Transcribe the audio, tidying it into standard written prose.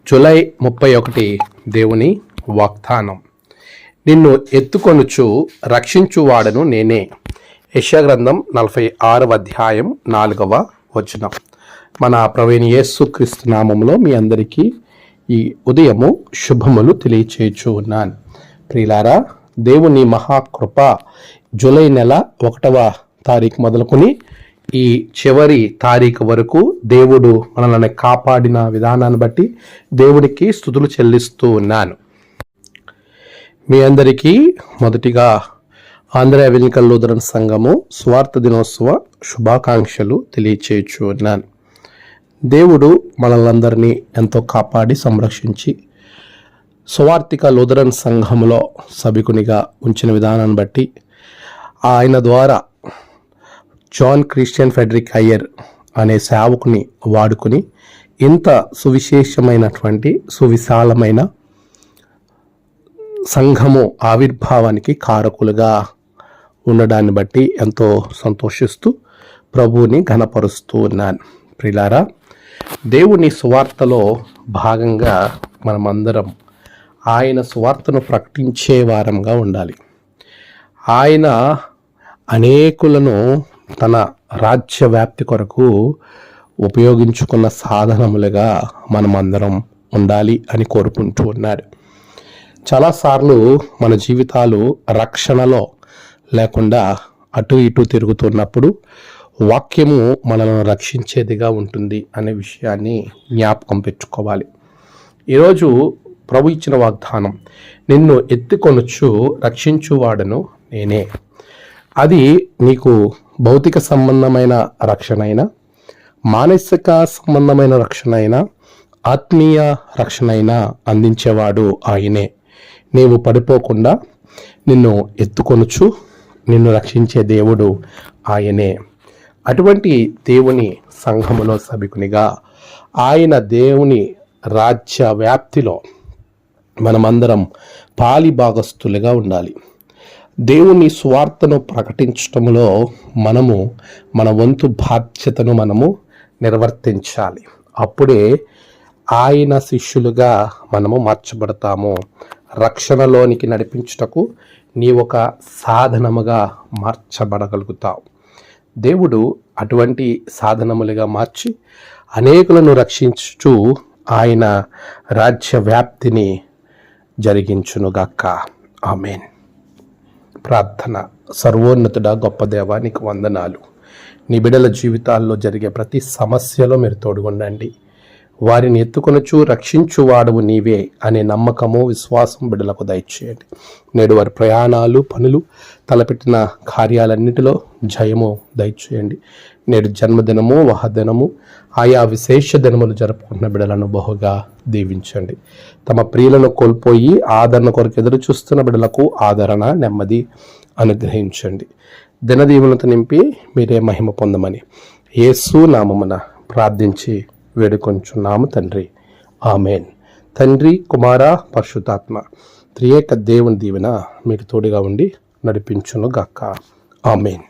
July 31 దేవుని వాగ్దానం. నిన్ను ఎత్తుకొనుచు రక్షించువాడను నేనే. యెషయా గ్రంథం 46వ అధ్యాయం 4వ వచనం. మన ప్రభువైన యేసుక్రీస్తు నామములో మీ అందరికీ ఈ ఉదయము శుభములు తెలియచేయచ్చు ఉన్నాను. ప్రియులారా, దేవుని మహాకృప జూలై నెల 1వ తారీఖు మొదలుకొని ఈ చివరి తారీఖు వరకు దేవుడు మనల్ని కాపాడిన విధానాన్ని బట్టి దేవుడికి స్తుతులు చెల్లిస్తూ ఉన్నాను. మీ అందరికీ మొదటిగా ఆంధ్ర ఎవెంజలికల్ లూథరన్ సంఘము స్వార్థ దినోత్సవ శుభాకాంక్షలు తెలియచేయచ్చు ఉన్నాను. దేవుడు మనల్ని ఎంతో కాపాడి సంరక్షించి స్వార్థిక లూథరన్ సంఘములో సభికునిగా ఉంచిన విధానాన్ని బట్టి ఆయన ద్వారా జాన్ క్రిస్టియన్ ఫెడరిక్ అయ్యర్ అనే సేవకుని వాడుకుని ఇంత సువిశేషమైనటువంటి సువిశాలమైన సంఘము ఆవిర్భావానికి కారకులుగా ఉండడాన్ని బట్టి ఎంతో సంతోషిస్తూ ప్రభువుని ఘనపరుస్తూ ఉన్నాను. ప్రియులారా, దేవుని సువార్తలో భాగంగా మనమందరం ఆయన సువార్తను ప్రకటించే వారంగా ఉండాలి. ఆయన అనేకులను తన రాజ్య వ్యాప్తి కొరకు ఉపయోగించుకున్న సాధనములుగా మనమందరం ఉండాలి అని కోరుకుంటూ ఉన్నాడు. చాలాసార్లు మన జీవితాలు రక్షణలో లేకుండా అటు ఇటు తిరుగుతున్నప్పుడు వాక్యము మనల్ని రక్షించేదిగా ఉంటుంది అనే విషయాన్ని జ్ఞాపకం పెట్టుకోవాలి. ఈరోజు ప్రభు ఇచ్చిన వాగ్దానం, నిన్ను ఎత్తుకొనుచు రక్షించువాడను నేనే. అది నీకు భౌతిక సంబంధమైన రక్షణ అయినా, మానసిక సంబంధమైన రక్షణ అయినా, ఆత్మీయ రక్షణ అయినా అందించేవాడు ఆయనే. నీవు పడిపోకుండా నిన్ను ఎత్తుకొనుచు నిన్ను రక్షించే దేవుడు ఆయనే. అటువంటి దేవుని సంఘములో సభికునిగా ఆయన దేవుని రాజ్య వ్యాప్తిలో మనమందరం పాలి భాగస్థులుగా ఉండాలి. దేవుని స్వార్థను ప్రకటించటంలో మనము మన వంతు బాధ్యతను మనము నిర్వర్తించాలి. అప్పుడే ఆయన శిష్యులుగా మనము మార్చబడతాము. రక్షణలోనికి నడిపించుటకు నీ ఒక సాధనముగా మార్చబడగలుగుతావు. దేవుడు అటువంటి సాధనములుగా మార్చి అనేకులను రక్షించుచు ఆయన రాజ్య వ్యాప్తిని జరిగించునుగాక. ఆమేన్. ప్రార్థన. సర్వోన్నతుడా, గొప్ప దేవా, నీకు వందనాలు. నీ బిడ్డల జీవితాల్లో జరిగే ప్రతి సమస్యలో మీరు తోడుగొండండి. వారిని ఎత్తుకొనుచు రక్షించువాడవు నీవే అనే నమ్మకము, విశ్వాసం బిడ్డలకు దయచేయండి. నేడు వారి ప్రయాణాలు, పనులు, తలపెట్టిన కార్యాలన్నిటిలో జయము దయచేయండి. నేడు జన్మదినము, వహదినము, ఆయా విశేష దినములు జరుపుకుంటున్న బిడ్డలను బహుగా దీవించండి. తమ ప్రియులను కోల్పోయి ఆదరణ కొరకు ఎదురు చూస్తున్న బిడ్డలకు ఆదరణ, నెమ్మది అనుగ్రహించండి. దినదీవులతో నింపి మీరే మహిమ పొందమని యేసు నామమున ప్రార్థించి వేడుకొంచున్నాము తండ్రి. ఆమెన్. తండ్రి, కుమార, పరిశుద్ధాత్మ త్రియేక దేవుని దీవెన మీరు తోడుగా ఉండి నడిపించును గాక. ఆమెన్.